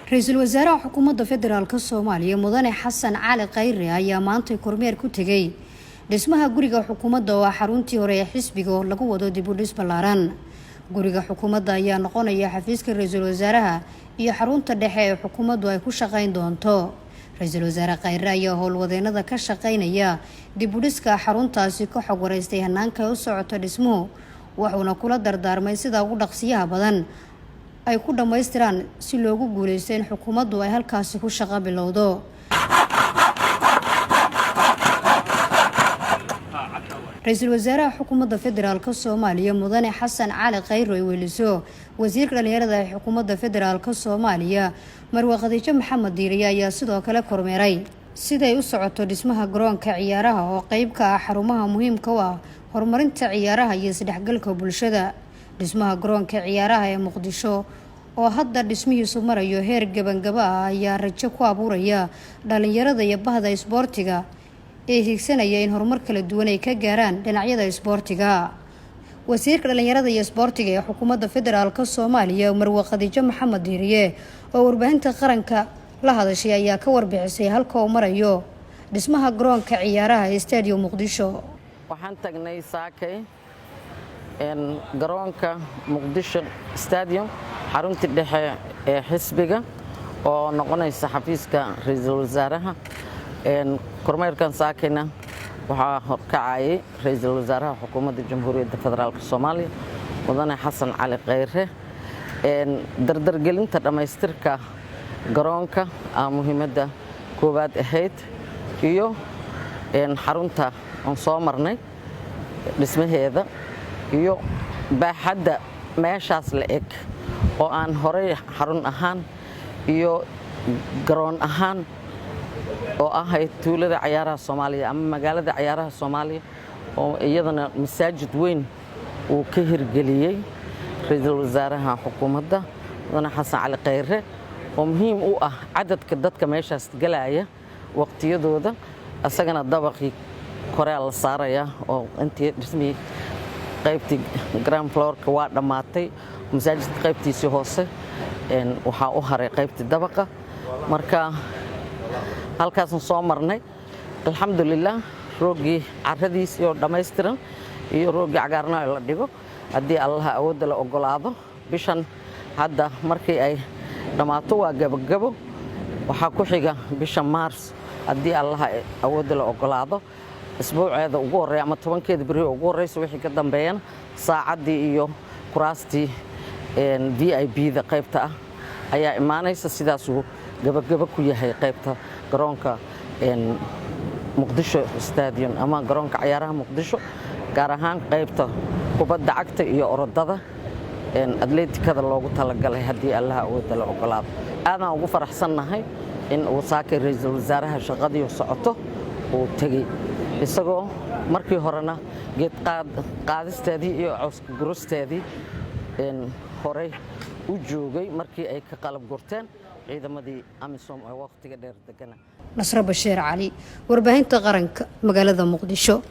Ra'iisul Wasaaraha Xukuumadda Federaalka Soomaaliya Mudane Xasan Cali Khayre ayaa maanta kormeer ku tagay dhismaha guriga xukuumadda oo xaruntii hore ee xisbiga oo lagu wado dib u dhis ballaaran. Guriga xukuumadda ayaa noqonaya xafiiska Ra'iisul Wasaaraha iyo xarunta dhexe ee xukuumaddu ay ku shaqayn doonto. Ra'iisul Wasaare Khayre ayaa howlwadeennada ka shaqaynaya dib u dhiska xaruntaasi ka xog wareystay hanaanka u socota dhismuhu, wuxuuna kula dardaarmay sida ugu dhaqsiyaha badan ay ku dhamaystiraan si loogu guuleysto in xukuumaddu ay halkaasi ku shaqo bilowdo. Ra'iisul Wasaaraha Xukuumadda Federaalka Soomaaliya Mudane Xasan Cali Khayre oo weliso wasiirka dhalinyarada ee Xukuumadda Federaalka Soomaaliya Marwa Khadiija Maxamed Diiriye ayaa sidoo kale kormeeray sida ay u socoto dhismaha garoonka ciyaaraha oo qayb ka ah xarumaha muhiimka u ah horumarinta ciyaaraha iyo isdhexgalka bulshada. Dhismaha garoonka ciyaaraha ee Muqdisho oo hadda dhismihiisu marayo heer gabagaba ah ayaa rajo ku abuuraya dhalinyarada iyo bahda isboortiga ee higsanaya in horumar kala duwan ay ka gaaraan dhinacyada isboortiga. Wasiirka dhalinyarada iyo isboortiga ee Xukuumadda Federaalka Soomaaliya Marwa Khadiija Maxamed Diiriye oo warbaahinta qaranka la hadashay ayaa ka warbixisay halka uu marayo dhismaha garoonka ciyaaraha ee Stadium Muqdisho. Waxaan tagnay saakay garoonka Muqdisho Stadium xarunta dhexe ee xisbiga oo noqonaysa xafiiska Ra'iisul Wasaaraha. kormeerkan saakayna waxaa horkacayay Ra'iisul Wasaaraha Xukuumadda Jamhuuriyadda Federaalka Soomaaliya Mudane Xasan Cali Khayre. dardargelinta dhamaystirka garoonka muhiimadda koowaad ahayd iyo xarunta aan soo marnay dhismaheeda iyo baaxadda meeshaas la eg oo aan horey xarun ahaan iyo garoon ahaan oo ahayd tuulada ciyaaraha Soomaaliya ama magaalada ciyaaraha Soomaaliya oo iyadana masaajid weyn uu ka hirgeliyay Ra'iisul Wasaaraha Xukuumadda Mudane Xasan Cali Khayre oo muhiim u ah cadadka dadka meeshaas galaya waqtiyadooda. asagana dabaqii korea la saaraya oo intii dhismii qaybtii ground floor-ka waa dhamaatay, masaajidka qaybtiisii hoose waxaa u haray qaybtii dabaqa. marka halkaasaan soo marnay alxamdulillaah, roogii carradiisii oo dhammaystiran iyo roogii cagaarna la dhigo haddii allaha awoodda la ogolaado. bishan hadda markii ay dhammaato waa gabagabo, waxaa ku xiga bisha Maars haddii allaha awoodda la ogolaado. isbuuceeda ugu horeeya ama 10keeda bari ugu horeysa wixii ka dambeeyana saacadii iyo kuraastii VIP-da qaybta ah ayaa imaanaysa. sidaas uu gabagabo ku yahay qaybta garoonka Muqdisho Stadium ama garoonka ciyaaraha Muqdisho, gaar ahaan qaybta kubadda cagta iyo orodada atleetikada loogu talagalay haddii allaha awoodda la ogolaado. aadaan ugu faraxsannahay in uu saakay Ra'iisul Wasaaraha shaqadii socoto uu tagay isagoo markii horena geed qaadisteedii iyo cawska gurusteedii horey u joogay markii ay ka qalab gurteen ciidamadii AMISOM ee waqtiga dheer deganaa. Nasra Bashiir Cali, warbaahinta qaranka magaalada Muqdisho.